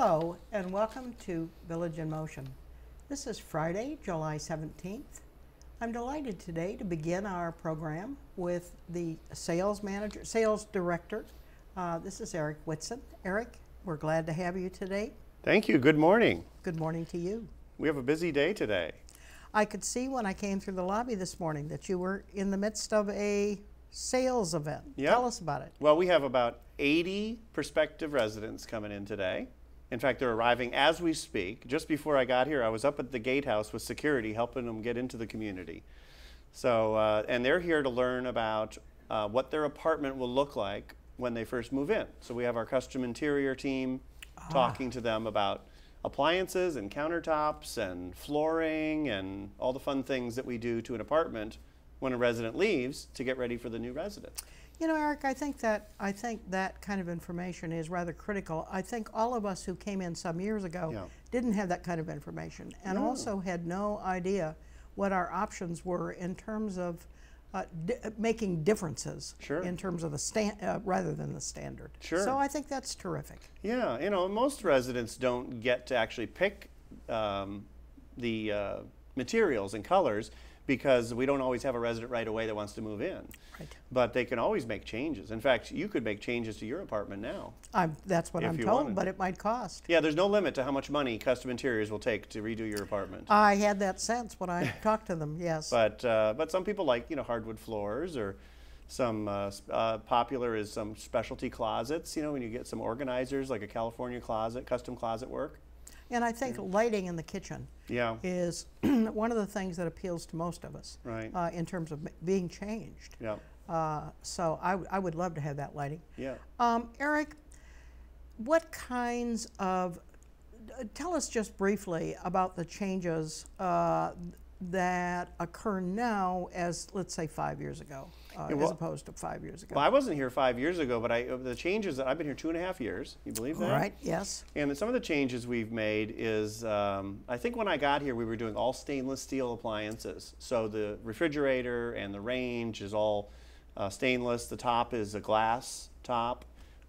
Hello and welcome to Village in Motion. This is Friday, July 17th. I'm delighted today to begin our program with the sales director. This is Eric Whitson. Eric, we're glad to have you today. Thank you. Good morning. Good morning to you. We have a busy day today. I could see when I came through the lobby this morning that you were in the midst of a sales event. Yep. Tell us about it. Well, we have about 80 prospective residents coming in today. In fact, they're arriving as we speak. Just before I got here, I was up at the gatehouse with security helping them get into the community. So, and they're here to learn about what their apartment will look like when they first move in. So we have our custom interior team talking to them about appliances and countertops and flooring and all the fun things that we do to an apartment when a resident leaves to get ready for the new resident. You know, Eric, I think that kind of information is rather critical. I think all of us who came in some years ago didn't have that kind of information and also had no idea what our options were in terms of making differences in terms of the rather than the standard. Sure. So I think that's terrific. Yeah, you know, most residents don't get to actually pick the materials and colors because we don't always have a resident right away that wants to move in. Right. But they can always make changes. In fact, you could make changes to your apartment now. That's what I'm told, but it might cost. Yeah, there's no limit to how much money custom interiors will take to redo your apartment. I had that sense when I talked to them, yes. But some people like, you know, hardwood floors, or some popular is some specialty closets, you know, when you get some organizers like a California closet, custom closet work. And I think lighting in the kitchen is one of the things that appeals to most of us in terms of being changed. Yeah. So I would love to have that lighting. Yeah. Eric, what kinds of, tell us just briefly about the changes that occur now as, let's say, 5 years ago, as opposed to 5 years ago. Well, I wasn't here 5 years ago, but the changes that I've been here 2.5 years. You believe that? Right. Yes. And some of the changes we've made is, I think when I got here, we were doing all stainless steel appliances. So the refrigerator and the range is all stainless. The top is a glass top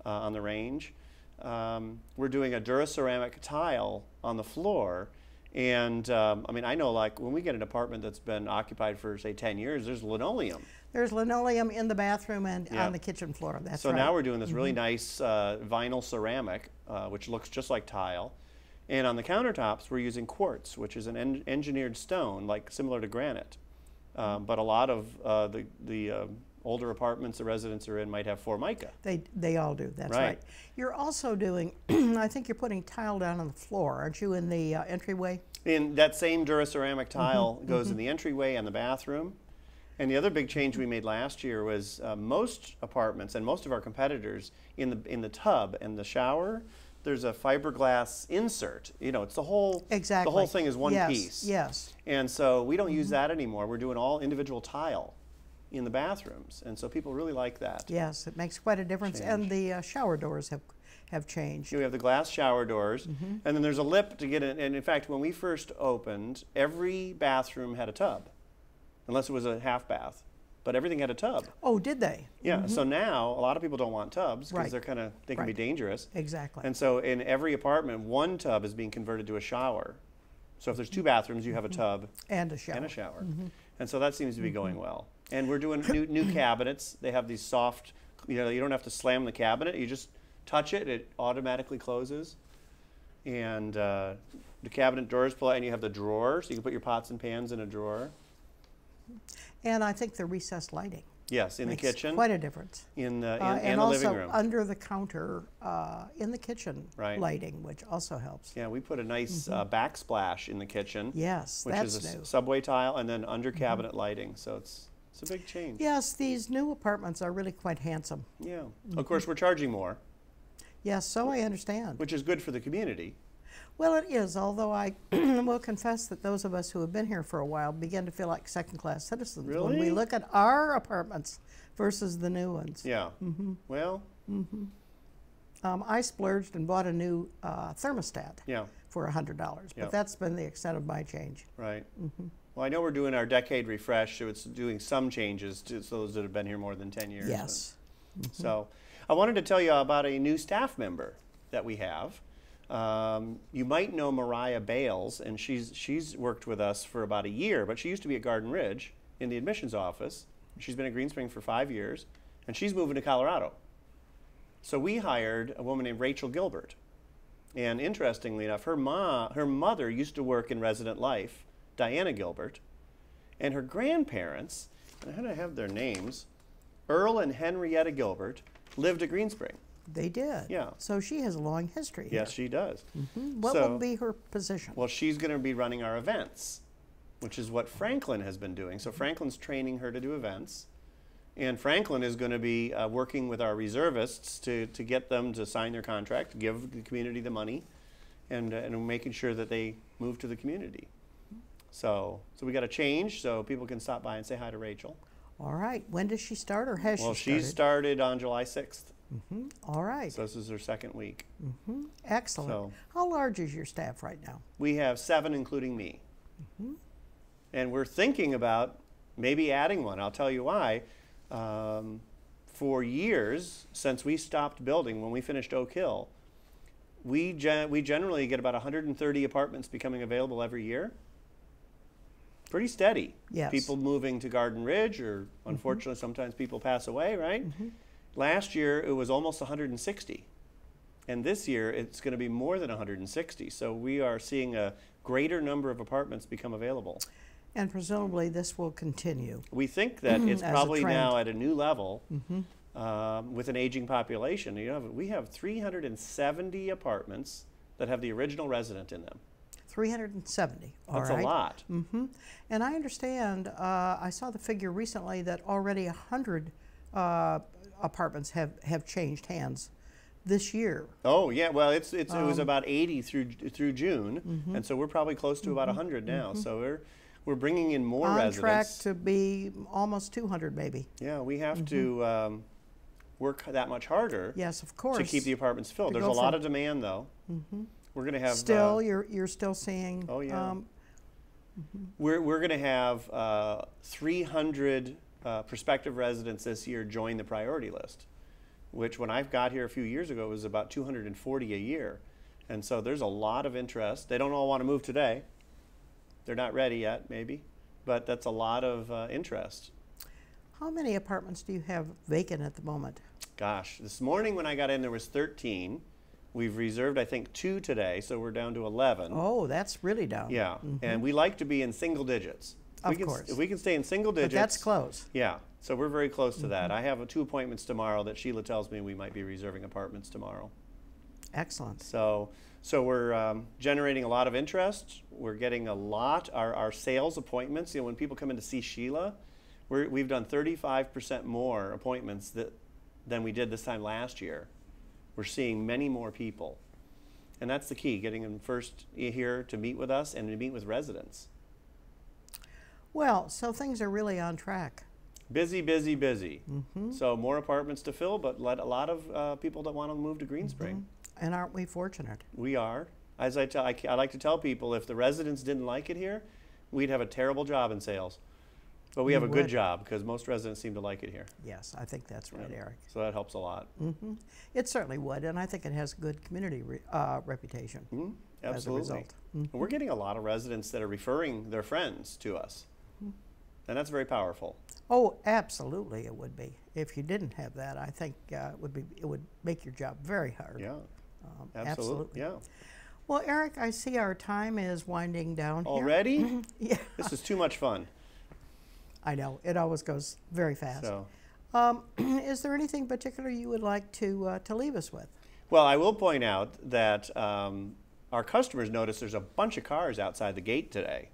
on the range. We're doing a Duraceramic tile on the floor. And I mean, I know, like, when we get an apartment that's been occupied for, say, 10 years, there's linoleum. There's linoleum in the bathroom and on the kitchen floor. That's right. So now we're doing this really nice vinyl ceramic, which looks just like tile. And on the countertops, we're using quartz, which is an engineered stone, like similar to granite. But a lot of the older apartments the residents are in might have Formica. They all do, that's right. You're also doing, I think you're putting tile down on the floor, aren't you, in the entryway? In that same Duraceramic tile goes in the entryway and the bathroom. And the other big change we made last year was most apartments and most of our competitors in the tub and the shower, there's a fiberglass insert. You know, it's the whole the whole thing is one piece. Yes. And so we don't use that anymore. We're doing all individual tile in the bathrooms, and so people really like that. Yes, it makes quite a difference. And the shower doors have changed. We have the glass shower doors, and then there's a lip to get in. And in fact, when we first opened, every bathroom had a tub, unless it was a half bath, but everything had a tub. Oh, did they? Yeah. So now a lot of people don't want tubs because they can be dangerous. Exactly. And so in every apartment, one tub is being converted to a shower. So if there's 2 bathrooms, you have a tub and a shower. And so that seems to be going well. And we're doing new cabinets. They have these soft, you know, you don't have to slam the cabinet. You just touch it, it automatically closes. And the cabinet doors pull out, and you have the drawer, so you can put your pots and pans in a drawer. And I think the recessed lighting. Yes, in the kitchen. Quite a difference. In the and living room. And also under the counter in the kitchen lighting, which also helps. Yeah, we put a nice backsplash in the kitchen. Yes, which that's is a new. Subway tile, and then under cabinet lighting. So it's a big change. Yes, these new apartments are really quite handsome. Yeah. Of course, we're charging more. Yes, so I understand. Which is good for the community. Well, it is, although I will confess that those of us who have been here for a while begin to feel like second-class citizens when we look at our apartments versus the new ones. Yeah. Well. I splurged and bought a new thermostat for $100, but that's been the extent of my change. Right. Well, I know we're doing our decade refresh, so it's doing some changes to those that have been here more than 10 years. Yes. So I wanted to tell you about a new staff member that we have. You might know Mariah Bales, and she's worked with us for about a year, but she used to be at Garden Ridge in the admissions office. She's been at Green Spring for 5 years, and she's moving to Colorado. So we hired a woman named Rachel Gilbert. And interestingly enough, her mother used to work in resident life, Diana Gilbert, and her grandparents, I had to have their names, Earl and Henrietta Gilbert, lived at Green Spring. They did. Yeah. So she has a long history here. Yes, she does. What will be her position? Well, she's going to be running our events, which is what Franklin has been doing. So Franklin's training her to do events. And Franklin is going to be working with our reservists to get them to sign their contract, give the community the money, and making sure that they move to the community. So we got to change so people can stop by and say hi to Rachel. All right. When does she start, or has she started? Well, she started on July 6th. All right. So this is her second week. Excellent. So, how large is your staff right now? We have 7, including me. And we're thinking about maybe adding one. I'll tell you why. For years, since we stopped building, when we finished Oak Hill, we generally get about 130 apartments becoming available every year. Pretty steady. Yes. People moving to Garden Ridge, or unfortunately sometimes people pass away, right? Last year it was almost 160. And this year it's going to be more than 160. So we are seeing a greater number of apartments become available. And presumably this will continue. We think that it's probably now at a new level with an aging population. We have 370 apartments that have the original resident in them. 370. That's a lot. And I understand, I saw the figure recently that already 100 apartments have changed hands this year. Oh yeah, well it was about 80 through June, and so we're probably close to about 100 now. So we're bringing in more residents. On track to be almost 200 maybe. Yeah, we have to work that much harder. Yes, of course. To keep the apartments filled. There's a lot of demand though. We're going to have still you're still seeing. Oh yeah. We're going to have 300 prospective residents this year join the priority list, which when I got here a few years ago was about 240 a year, and so there's a lot of interest. They don't all want to move today. They're not ready yet, maybe, but that's a lot of interest. How many apartments do you have vacant at the moment? Gosh, this morning when I got in there was 13. We've reserved, I think, 2 today, so we're down to 11. Oh, that's really down. Yeah, and we like to be in single digits. Of course. If we can stay in single digits. But that's close. Yeah, so we're very close to that. I have 2 appointments tomorrow that Sheila tells me we might be reserving apartments tomorrow. Excellent. So we're generating a lot of interest. We're getting a lot. Our sales appointments, when people come in to see Sheila, we've done 35% more appointments than we did this time last year. We're seeing many more people. And that's the key, getting them first here to meet with us and to meet with residents. Well, so things are really on track. Busy, busy, busy. So more apartments to fill, but a lot of people that want to move to Green Spring. And aren't we fortunate? We are. As I like to tell people, if the residents didn't like it here, we'd have a terrible job in sales. But we have a good job because most residents seem to like it here. Yes, I think that's right, Eric. So that helps a lot. It certainly would, and I think it has a good community reputation as a result. And we're getting a lot of residents that are referring their friends to us. And that's very powerful. Oh, absolutely it would be. If you didn't have that, I think it would make your job very hard. Yeah, absolutely. Yeah. Well, Eric, I see our time is winding down here. Already? Yeah. This is too much fun. I know. It always goes very fast. So. Is there anything particular you would like to leave us with? Well, I will point out that our customers notice there's a bunch of cars outside the gate today.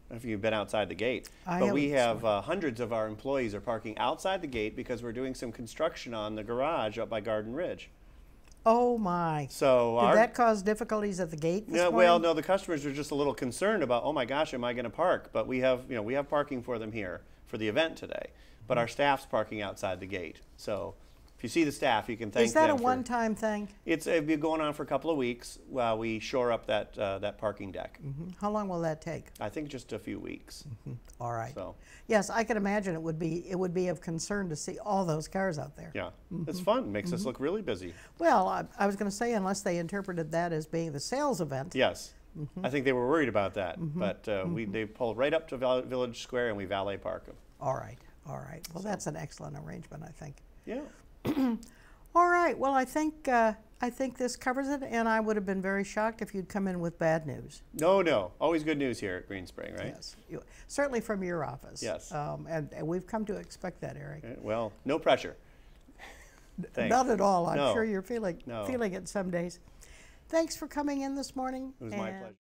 I don't know if you've been outside the gate, but we have hundreds of our employees are parking outside the gate because we're doing some construction on the garage up by Garden Ridge. Oh my! So did that cause difficulties at the gate this morning? Well, no. The customers are just a little concerned about, oh my gosh, am I going to park? But we have parking for them here for the event today. But our staff's parking outside the gate. So if you see the staff, you can thank them. Is that a one-time thing? It's been going on for a couple of weeks while we shore up that parking deck. Mm-hmm. How long will that take? I think just a few weeks. Mm-hmm. All right. So. Yes, I can imagine it would be of concern to see all those cars out there. Yeah, it's fun. Makes us look really busy. Well, I was going to say, unless they interpreted that as being the sales event. Yes. I think they were worried about that, but they pull right up to Village Square and we valet park them. All right. All right. Well, that's an excellent arrangement, I think. Yeah. All right. Well, I think this covers it, and I would have been very shocked if you'd come in with bad news. No. Always good news here at Green Spring, right? Yes. Certainly from your office. Yes. And we've come to expect that, Eric. Well, no pressure. Thanks. Not at all. I'm sure you're feeling No. it some days. Thanks for coming in this morning. It was my pleasure.